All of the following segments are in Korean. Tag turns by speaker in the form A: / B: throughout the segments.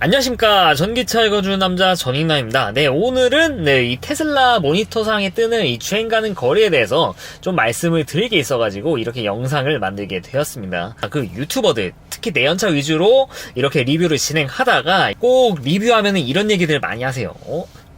A: 안녕하십니까. 전기차 읽어주는 남자 전익남입니다. 네, 오늘은 이 테슬라 모니터상에 뜨는 이 주행가는 거리에 대해서 좀 말씀을 드릴 게 있어가지고 이렇게 영상을 만들게 되었습니다. 그 유튜버들, 특히 내연차 위주로 이렇게 리뷰를 진행하다가 꼭 리뷰하면은 이런 얘기들 많이 하세요.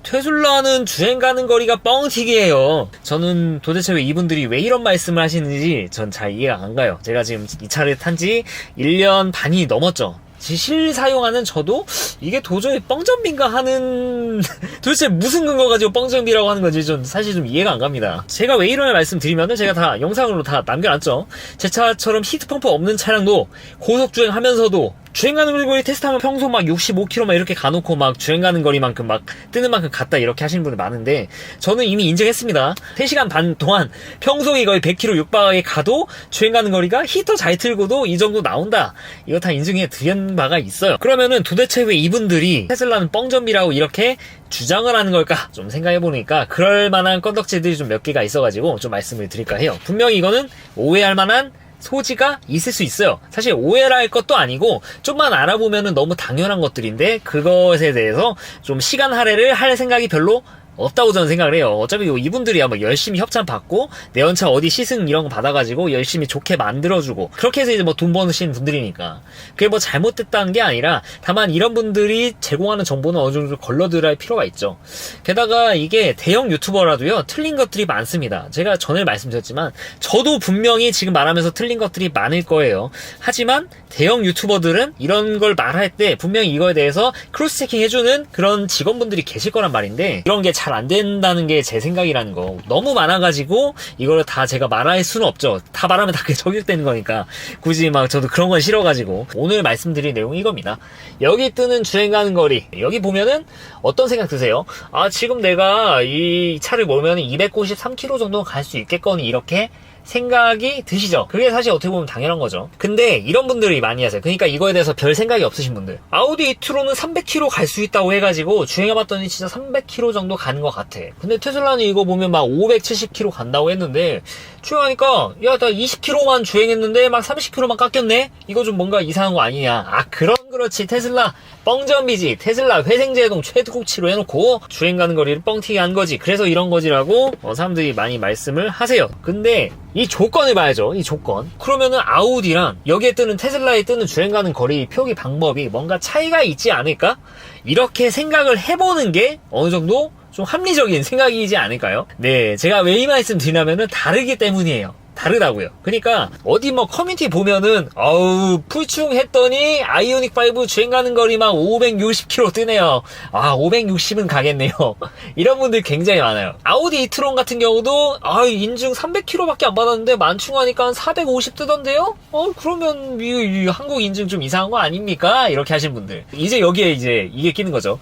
A: 테슬라는 주행 가는 거리가 뻥튀기예요. 저는 도대체 왜 이분들이 왜 이런 말씀을 하시는지 전 잘 이해가 안 가요. 제가 지금 이 차를 탄 지 1년 반이 넘었죠. 실사용하는 저도 이게 도저히 뻥전비인가 하는 도대체 무슨 근거 가지고 뻥전비라고 하는 건지 전 사실 좀 이해가 안 갑니다. 제가 왜 이런 말씀드리면은 제가 다 영상으로 다 남겨놨죠. 제 차처럼 히트펌프 없는 차량도 고속주행하면서도 주행 가는 거리 테스트하면 평소 막 65km 막 이렇게 가놓고 막 주행 가는 거리만큼 막 뜨는 만큼 갔다 이렇게 하시는 분들 많은데 저는 이미 인정했습니다. 3시간 반 동안 평소에 거의 100km 육박하게 가도 주행 가는 거리가 히터 잘 틀고도 이 정도 나온다. 이거 다 인증해 드린 바가 있어요. 그러면은 도대체 왜 이분들이 테슬라는 뻥전비라고 이렇게 주장을 하는 걸까? 좀 생각해보니까 그럴 만한 건덕지들이 좀 몇 개가 있어가지고 좀 말씀을 드릴까 해요. 분명히 이거는 오해할 만한 소지가 있을 수 있어요. 사실 오해할 것도 아니고 좀만 알아보면은 너무 당연한 것들인데 그것에 대해서 좀 시간 할애를 할 생각이 별로 없다고 저는 생각을 해요. 어차피 이분들이야 뭐 열심히 협찬 받고 내연차 어디 시승 이런 거 받아가지고 열심히 좋게 만들어주고 그렇게 해서 이제 뭐 돈 버시는 분들이니까 그게 뭐 잘못됐다는 게 아니라 다만 이런 분들이 제공하는 정보는 어느 정도 걸러들어야 필요가 있죠. 게다가 이게 대형 유튜버라도요 틀린 것들이 많습니다. 제가 전에 말씀드렸지만 저도 분명히 지금 말하면서 틀린 것들이 많을 거예요. 하지만 대형 유튜버들은 이런 걸 말할 때 분명히 이거에 대해서 크로스 체킹 해주는 그런 직원분들이 계실 거란 말인데 이런 게 잘 안 된다는 게 제 생각이라는 거. 너무 많아가지고 이걸 다 제가 말할 수는 없죠. 다 말하면 다 그게 저격되는 거니까 굳이 막 저도 그런 건 싫어가지고 오늘 말씀드릴 내용이 이겁니다. 여기 뜨는 주행 가는 거리 여기 보면은 어떤 생각 드세요? 아 지금 내가 이 차를 몰면 293km 정도 갈 수 있겠거니 이렇게 생각이 드시죠? 그게 사실 어떻게 보면 당연한 거죠. 근데 이런 분들이 많이 하세요. 그러니까 이거에 대해서 별 생각이 없으신 분들. 아우디 e-tron은 300km 갈 수 있다고 해가지고 주행해봤더니 진짜 300km 정도 가는 것 같아. 근데 테슬라는 이거 보면 막 570km 간다고 했는데 주행하니까 야 나 20km만 주행했는데 막 30km만 깎였네? 이거 좀 뭔가 이상한 거 아니냐. 아 그렇지 테슬라 뻥전비지. 테슬라 회생제동 최고치로 해놓고 주행 가는 거리를 뻥튀기 한 거지. 그래서 이런 거지라고 사람들이 많이 말씀을 하세요. 근데 이 조건을 봐야죠. 이 조건. 그러면은 아우디랑 여기에 뜨는 테슬라에 뜨는 주행 가는 거리 표기 방법이 뭔가 차이가 있지 않을까? 이렇게 생각을 해보는 게 어느 정도 좀 합리적인 생각이지 않을까요? 네, 제가 왜 이 말씀 드리냐면은 다르기 때문이에요. 다르다고요. 그러니까 어디 뭐 커뮤니티 보면은 풀충 했더니 아이오닉5 주행 가는 거리만 560km 뜨네요. 아 560은 가겠네요. 이런 분들 굉장히 많아요. 아우디 e-tron 같은 경우도 인증 300km밖에 안 받았는데 만충하니까 450 뜨던데요? 그러면 이 한국 인증 좀 이상한 거 아닙니까? 이렇게 하신 분들 이제 여기에 이제 이게 끼는 거죠.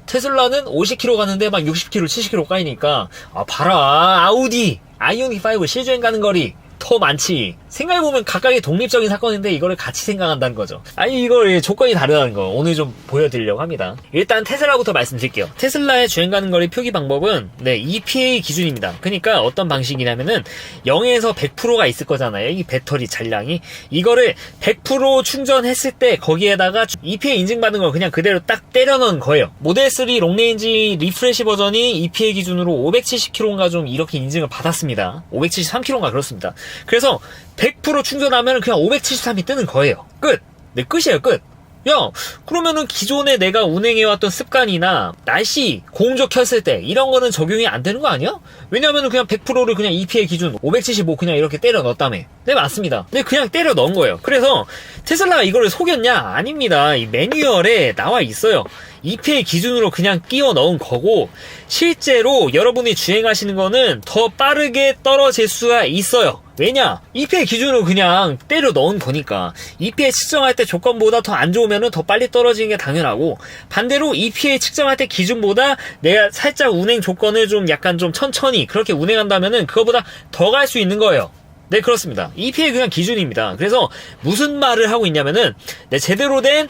A: 테슬라는 50km 가는데 막 60km 70km 까이니까 봐라 아우디 아이오닉5 실주행 가는 거리 더 많지. 생각해보면 각각의 독립적인 사건인데 이거를 같이 생각한다는 거죠. 아니 이걸 조건이 다르다는 거 오늘 좀 보여드리려고 합니다. 일단 테슬라부터 말씀드릴게요. 테슬라의 주행 가는 거리 표기 방법은 EPA 기준입니다. 그러니까 어떤 방식이냐면은 0에서 100%가 있을 거잖아요. 이 배터리 잔량이 이거를 100% 충전했을 때 거기에다가 EPA 인증받은 걸 그냥 그대로 딱 때려 넣은 거예요. 모델 3 롱레인지 리프레시 버전이 EPA 기준으로 570km인가 좀 이렇게 인증을 받았습니다. 573km인가 그렇습니다. 그래서 100% 충전하면 그냥 573이 뜨는 거예요. 끝! 네, 끝이에요, 끝! 야, 그러면은 기존에 내가 운행해왔던 습관이나 날씨, 공조 켰을 때 이런 거는 적용이 안 되는 거 아니야? 왜냐면은 그냥 100%를 그냥 EPA 기준 575 그냥 이렇게 때려 넣었다며. 네, 맞습니다. 네, 그냥 때려 넣은 거예요. 그래서 테슬라가 이거를 속였냐? 아닙니다. 이 매뉴얼에 나와 있어요. EPA 기준으로 그냥 끼워 넣은 거고 실제로 여러분이 주행하시는 거는 더 빠르게 떨어질 수가 있어요. 왜냐? EPA 기준으로 그냥 때려 넣은 거니까 EPA 측정할 때 조건보다 더 안 좋으면 더 빨리 떨어지는 게 당연하고 반대로 EPA 측정할 때 기준보다 내가 살짝 운행 조건을 좀 약간 좀 천천히 그렇게 운행한다면은 그거보다 더 갈 수 있는 거예요. 네, 그렇습니다. EPA 그냥 기준입니다. 그래서 무슨 말을 하고 있냐면은, 네, 제대로 된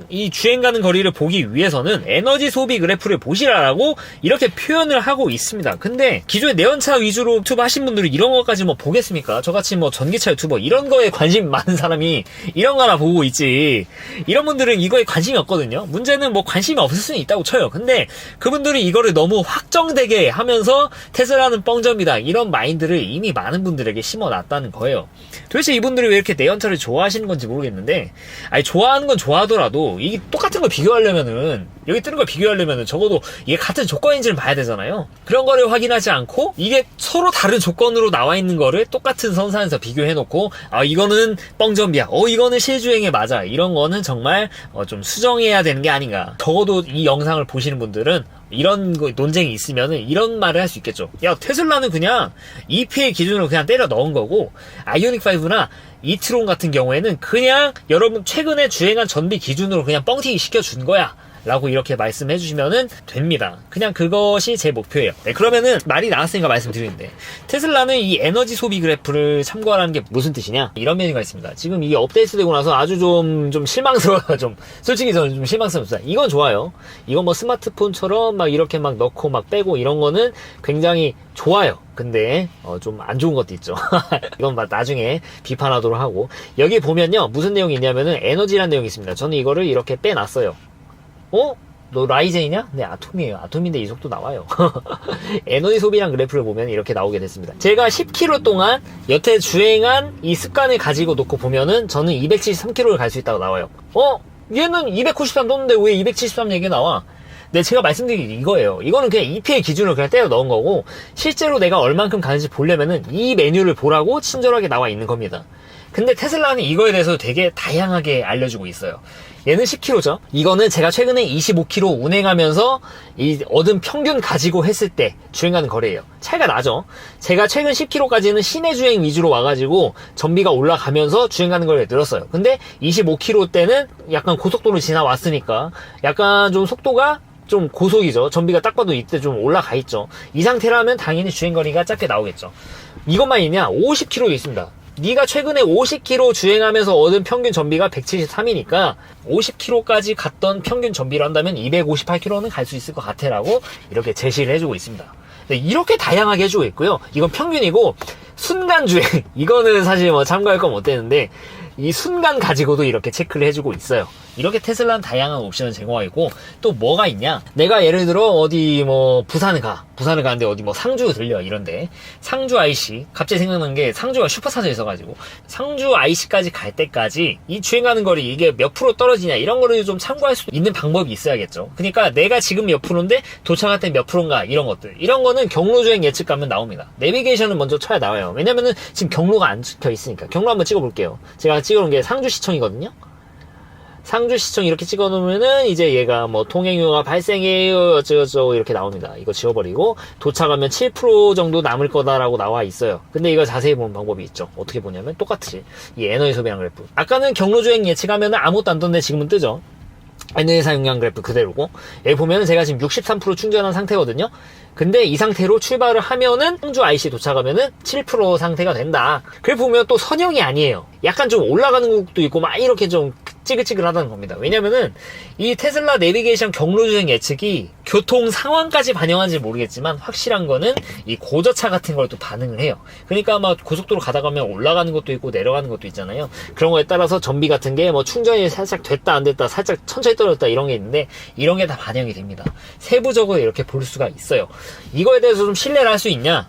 A: 이 주행 가는 거리를 보기 위해서는 에너지 소비 그래프를 보시라라고 이렇게 표현을 하고 있습니다. 근데 기존에 내연차 위주로 유튜브 하신 분들이 이런 것까지 뭐 보겠습니까? 저같이 뭐 전기차 유튜버 이런 거에 관심 많은 사람이 이런 거 하나 보고 있지. 이런 분들은 이거에 관심이 없거든요. 문제는 뭐 관심이 없을 수는 있다고 쳐요. 근데 그분들이 이거를 너무 확정되게 하면서 테슬라는 뻥점이다. 이런 마인드를 이미 많은 분들에게 심어놨다는 거예요. 도대체 이분들이 왜 이렇게 내연차를 좋아하시는 건지 모르겠는데, 아니 좋아하는 건 좋아하더라도 이게 똑같은 걸 비교하려면은, 여기 뜨는 걸 비교하려면은 적어도 이게 같은 조건인지를 봐야 되잖아요. 그런 거를 확인하지 않고 이게 서로 다른 조건으로 나와 있는 거를 똑같은 선상에서 비교해놓고, 아 이거는 뻥점이야, 이거는 실주행에 맞아, 이런 거는 정말 좀 수정해야 되는 게 아닌가. 적어도 이 영상을 보시는 분들은 이런 논쟁이 있으면은 이런 말을 할 수 있겠죠. 야, 테슬라는 그냥 EPA 기준으로 그냥 때려 넣은 거고, 아이오닉5나 이트론 같은 경우에는 그냥 여러분 최근에 주행한 전비 기준으로 그냥 뻥튀기 시켜준 거야 라고 이렇게 말씀해 주시면은 됩니다. 그냥 그것이 제 목표예요. 네, 그러면은 말이 나왔으니까 말씀드리는데, 테슬라는 이 에너지 소비 그래프를 참고하라는 게 무슨 뜻이냐, 이런 메뉴가 있습니다. 지금 이게 업데이트 되고 나서 아주 좀 실망스러워요. 솔직히 저는 좀 실망스럽습니다. 이건 좋아요. 이건 뭐 스마트폰처럼 막 이렇게 막 넣고 막 빼고 이런 거는 굉장히 좋아요. 근데 좀 안 좋은 것도 있죠. 이건 나중에 비판하도록 하고, 여기 보면요 무슨 내용이 있냐면은 에너지라는 내용이 있습니다. 저는 이거를 이렇게 빼놨어요. 너 라이젠이냐? 네, 아톰이에요. 아톰인데 이 속도 나와요. 에너지 소비량 그래프를 보면 이렇게 나오게 됐습니다. 제가 10km 동안 여태 주행한 이 습관을 가지고 놓고 보면은 저는 273km를 갈 수 있다고 나와요. 얘는 293 떴는데 왜 273 얘기 나와? 네, 제가 말씀드린 게 이거예요. 이거는 그냥 EPA 기준으로 그냥 때려 넣은 거고, 실제로 내가 얼만큼 가는지 보려면은 이 메뉴를 보라고 친절하게 나와 있는 겁니다. 근데 테슬라는 이거에 대해서 되게 다양하게 알려주고 있어요. 얘는 10km죠. 이거는 제가 최근에 25km 운행하면서 이 얻은 평균 가지고 했을 때 주행하는 거리예요. 차이가 나죠. 제가 최근 10km까지는 시내 주행 위주로 와가지고 전비가 올라가면서 주행하는 거리를 늘었어요. 근데 25km 때는 약간 고속도로 지나왔으니까 약간 좀 속도가 좀 고속이죠. 전비가 딱 봐도 이때 좀 올라가 있죠. 이 상태라면 당연히 주행거리가 짧게 나오겠죠. 이것만 있냐? 50km도 있습니다. 네가 최근에 50km 주행하면서 얻은 평균 전비가 173이니까 50km까지 갔던 평균 전비를 한다면 258km는 갈 수 있을 것 같아라고 이렇게 제시를 해주고 있습니다. 네, 이렇게 다양하게 해주고 있고요. 이건 평균이고, 순간 주행 이거는 사실 뭐 참고할 건 못 되는데, 이 순간 가지고도 이렇게 체크를 해주고 있어요. 이렇게 테슬라는 다양한 옵션을 제공하고 있고, 또 뭐가 있냐? 내가 예를 들어 어디 뭐 부산을 가는데 어디 뭐 상주 들려 이런데, 상주 IC 갑자기 생각난 게 상주가 슈퍼차도 있어가지고 상주 IC까지 갈 때까지 이 주행하는 거리 이게 몇 프로 떨어지냐, 이런 거를 좀 참고할 수 있는 방법이 있어야겠죠. 그러니까 내가 지금 몇 프로인데 도착할 때 몇 프로인가, 이런 것들, 이런 거는 경로 주행 예측 가면 나옵니다. 내비게이션은 먼저 쳐야 나와요. 왜냐면은 지금 경로가 안 찍혀 있으니까. 경로 한번 찍어볼게요. 제가 찍어놓은 게 상주시청이거든요. 상주시청 이렇게 찍어놓으면은 이제 얘가 뭐 통행료가 발생해요 어쩌고저쩌고 이렇게 나옵니다. 이거 지워버리고 도착하면 7% 정도 남을 거다라고 나와 있어요. 근데 이거 자세히 보는 방법이 있죠. 어떻게 보냐면 똑같이 이 에너지 소비량 그래프, 아까는 경로주행 예측하면은 아무것도 안 떴는데 지금은 뜨죠. 에너지 사용량 그래프 그대로고, 여기 보면은 제가 지금 63% 충전한 상태거든요. 근데 이 상태로 출발을 하면은 상주 IC 도착하면은 7% 상태가 된다. 그래 보면 또 선형이 아니에요. 약간 좀 올라가는 곡도 있고 막 이렇게 좀 찌글찌글하다는 겁니다. 왜냐면은 이 테슬라 내비게이션 경로주행 예측이 교통 상황까지 반영하는지 모르겠지만 확실한 거는 이 고저차 같은 걸 또 반응을 해요. 그러니까 막 고속도로 가다 가면 올라가는 것도 있고 내려가는 것도 있잖아요. 그런 거에 따라서 전비 같은 게 뭐 충전이 살짝 됐다 안 됐다, 살짝 천천히 떨어졌다, 이런 게 있는데 이런 게 다 반영이 됩니다. 세부적으로 이렇게 볼 수가 있어요. 이거에 대해서 좀 신뢰를 할 수 있냐?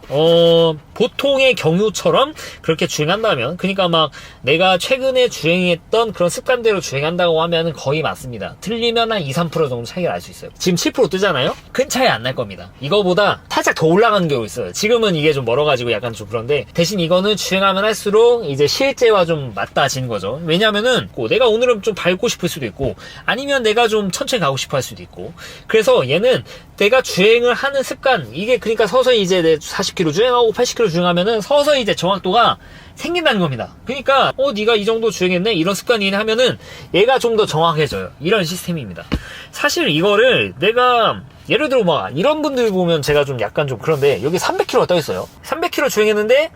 A: 보통의 경유처럼 그렇게 주행한다면, 그러니까 막 내가 최근에 주행했던 그런 습관대로 주행한다고 하면은 거의 맞습니다. 틀리면 한 2, 3% 정도 차이가 날 수 있어요. 지금 7% 뜨잖아요? 큰 차이 안 날 겁니다. 이거보다 살짝 더 올라가는 경우 있어요. 지금은 이게 좀 멀어가지고 약간 좀 그런데, 대신 이거는 주행하면 할수록 이제 실제와 좀 맞닿아지는 거죠. 왜냐면은 내가 오늘은 좀 밟고 싶을 수도 있고, 아니면 내가 좀 천천히 가고 싶어 할 수도 있고, 그래서 얘는 내가 주행을 하는 습관, 이게 그러니까 서서히 이제 내 40km 주행하고 80km 주행하면은 서서히 이제 정확도가 생긴다는 겁니다. 그러니까 네가 이 정도 주행했네 이런 습관이 하면은 얘가 좀 더 정확해져요. 이런 시스템입니다. 사실 이거를 내가 예를 들어 막 이런 분들 보면 제가 좀 약간 좀 그런데 여기 300km가 떠 있어요. 300km 주행했는데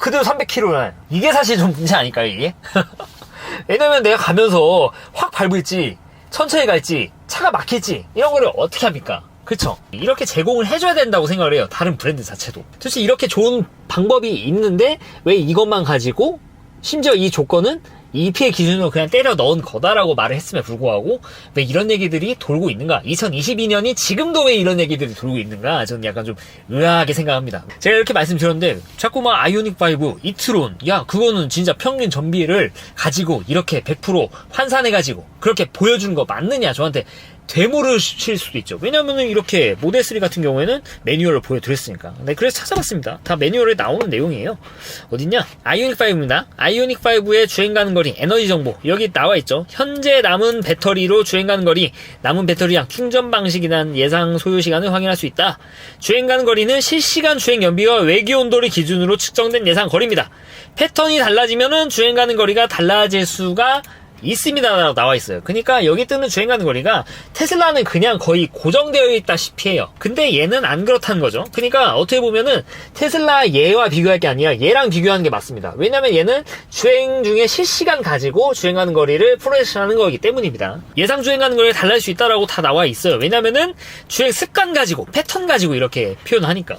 A: 그대로 300km를 이게 사실 좀 문제 아닐까요 이게? 왜냐면 내가 가면서 확 밟을지 천천히 갈지 차가 막힐지 이런 거를 어떻게 합니까? 그쵸? 이렇게 제공을 해줘야 된다고 생각을 해요. 다른 브랜드 자체도. 도대체 이렇게 좋은 방법이 있는데 왜 이것만 가지고 심지어 이 조건은 EPA 기준으로 그냥 때려 넣은 거다라고 말을 했음에 불구하고 왜 이런 얘기들이 돌고 있는가? 2022년이 지금도 왜 이런 얘기들이 돌고 있는가? 저는 약간 좀 의아하게 생각합니다. 제가 이렇게 말씀드렸는데 자꾸 막 아이오닉 5, 이트론 그거는 진짜 평균 전비를 가지고 이렇게 100% 환산해가지고 그렇게 보여주는 거 맞느냐? 저한테 되물으실 수도 있죠. 왜냐면은 이렇게 모델 3 같은 경우에는 매뉴얼을 보여드렸으니까. 네, 그래서 찾아봤습니다. 다 매뉴얼에 나오는 내용이에요. 어딨냐? 아이오닉 5입니다. 아이오닉 5의 주행 가는 거리, 에너지 정보 여기 나와 있죠. 현재 남은 배터리로 주행 가는 거리, 남은 배터리량, 충전 방식에 대한 예상 소요 시간을 확인할 수 있다. 주행 가는 거리는 실시간 주행 연비와 외기 온도를 기준으로 측정된 예상 거리입니다. 패턴이 달라지면은 주행 가는 거리가 달라질 수가 있습니다. 나와 있어요. 그러니까 여기 뜨는 주행 가는 거리가 테슬라는 그냥 거의 고정되어 있다시피 해요. 근데 얘는 안 그렇다는 거죠. 그러니까 어떻게 보면은 테슬라 얘와 비교할 게 아니라 얘랑 비교하는 게 맞습니다. 왜냐면 얘는 주행 중에 실시간 가지고 주행 가는 거리를 프로젝션하는 거기 때문입니다. 예상 주행 가는 거리가 달라질 수 있다라고 다 나와 있어요. 왜냐면은 주행 습관 가지고 패턴 가지고 이렇게 표현하니까.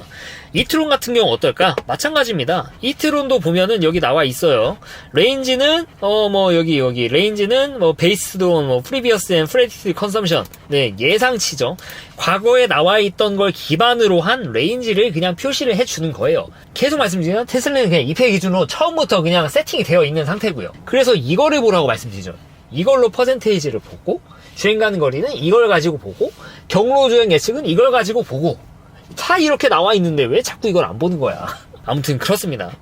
A: 이트론 같은 경우 어떨까? 마찬가지입니다. 이트론도 보면은 여기 나와 있어요. 레인지는 여기 레인지는 베이스드 온 프리비어스 앤 프레디티드 컨섬션. 네, 예상치죠. 과거에 나와 있던 걸 기반으로 한 레인지를 그냥 표시를 해주는 거예요. 계속 말씀드리면 테슬라는 그냥 EPA 기준으로 처음부터 그냥 세팅이 되어 있는 상태고요. 그래서 이거를 보라고 말씀드리죠. 이걸로 퍼센테이지를 보고 주행 가는 거리는 이걸 가지고 보고 경로 주행 예측은 이걸 가지고 보고 다 이렇게 나와 있는데 왜 자꾸 이걸 안 보는 거야? 아무튼 그렇습니다.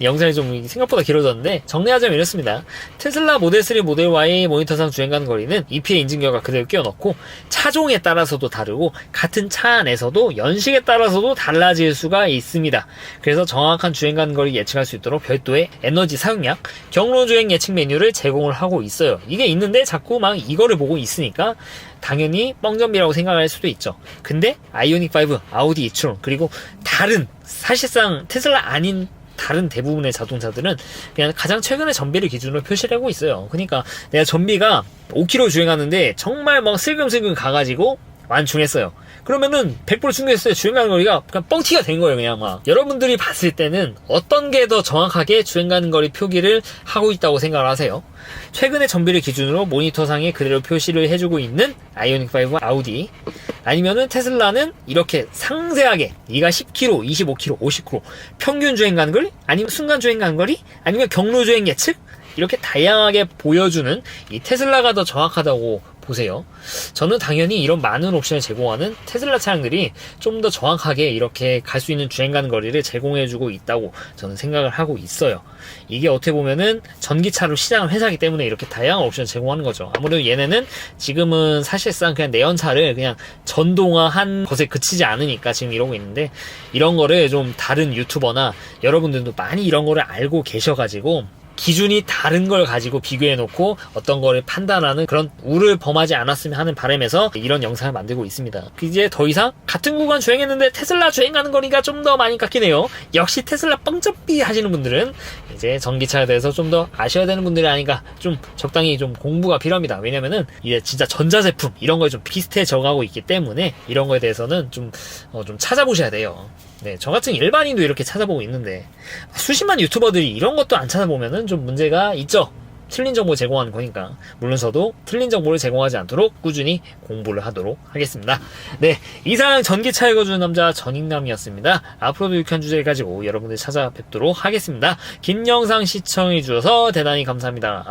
A: 영상이 좀 생각보다 길어졌는데 정리하자면 이렇습니다. 테슬라 모델 3, 모델 Y 모니터상 주행 가는 거리는 EPA 인증 결과 그대로 끼워 넣고 차종에 따라서도 다르고 같은 차 안에서도 연식에 따라서도 달라질 수가 있습니다. 그래서 정확한 주행 가는 거리 예측할 수 있도록 별도의 에너지 사용량, 경로 주행 예측 메뉴를 제공을 하고 있어요. 이게 있는데 자꾸 막 이거를 보고 있으니까 당연히 뻥전비라고 생각할 수도 있죠. 근데 아이오닉 5, 아우디 e-tron 그리고 다른 사실상 테슬라 아닌 다른 대부분의 자동차들은 그냥 가장 최근의 전비를 기준으로 표시를 하고 있어요. 그러니까 내가 전비가 5km 주행하는데 정말 막 슬금슬금 가가지고 완충했어요. 그러면은 100% 충전했어요. 주행 가는 거리가 그냥 뻥튀기가 된 거예요. 그냥 막 여러분들이 봤을 때는 어떤 게 더 정확하게 주행 가는 거리 표기를 하고 있다고 생각을 하세요? 최근의 전비를 기준으로 모니터상에 그대로 표시를 해주고 있는 아이오닉 5 아우디, 아니면은 테슬라는 이렇게 상세하게 네가 10km, 25km, 50km 평균 주행 가는 거리, 아니면 순간 주행 가는 거리, 아니면 경로 주행 예측 이렇게 다양하게 보여주는 이 테슬라가 더 정확하다고 보세요. 저는 당연히 이런 많은 옵션을 제공하는 테슬라 차량들이 좀 더 정확하게 이렇게 갈 수 있는 주행 가는 거리를 제공해주고 있다고 저는 생각을 하고 있어요. 이게 어떻게 보면은 전기차로 시장을 회사기 때문에 이렇게 다양한 옵션을 제공하는 거죠. 아무래도 얘네는 지금은 사실상 그냥 내연차를 그냥 전동화한 것에 그치지 않으니까 지금 이러고 있는데, 이런 거를 좀 다른 유튜버나 여러분들도 많이 이런 거를 알고 계셔가지고 기준이 다른 걸 가지고 비교해놓고 어떤 거를 판단하는 그런 우를 범하지 않았으면 하는 바람에서 이런 영상을 만들고 있습니다. 이제 더 이상 같은 구간 주행했는데 테슬라 주행하는 거리가 좀 더 많이 깎이네요. 역시 테슬라 뻥쩍비 하시는 분들은 이제 전기차에 대해서 좀 더 아셔야 되는 분들이 아닌가, 좀 적당히 좀 공부가 필요합니다. 왜냐면은 이제 진짜 전자제품 이런 거에 좀 비슷해져 가고 있기 때문에 이런 거에 대해서는 좀 찾아보셔야 돼요. 네, 저 같은 일반인도 이렇게 찾아보고 있는데 수십만 유튜버들이 이런 것도 안 찾아보면은 좀 문제가 있죠. 틀린 정보 제공하는 거니까. 물론 저도 틀린 정보를 제공하지 않도록 꾸준히 공부를 하도록 하겠습니다. 네, 이상 전기차 읽어주는 남자 전익남이었습니다. 앞으로도 유쾌한 주제를 가지고 여러분들 찾아뵙도록 하겠습니다. 긴 영상 시청해주셔서 대단히 감사합니다.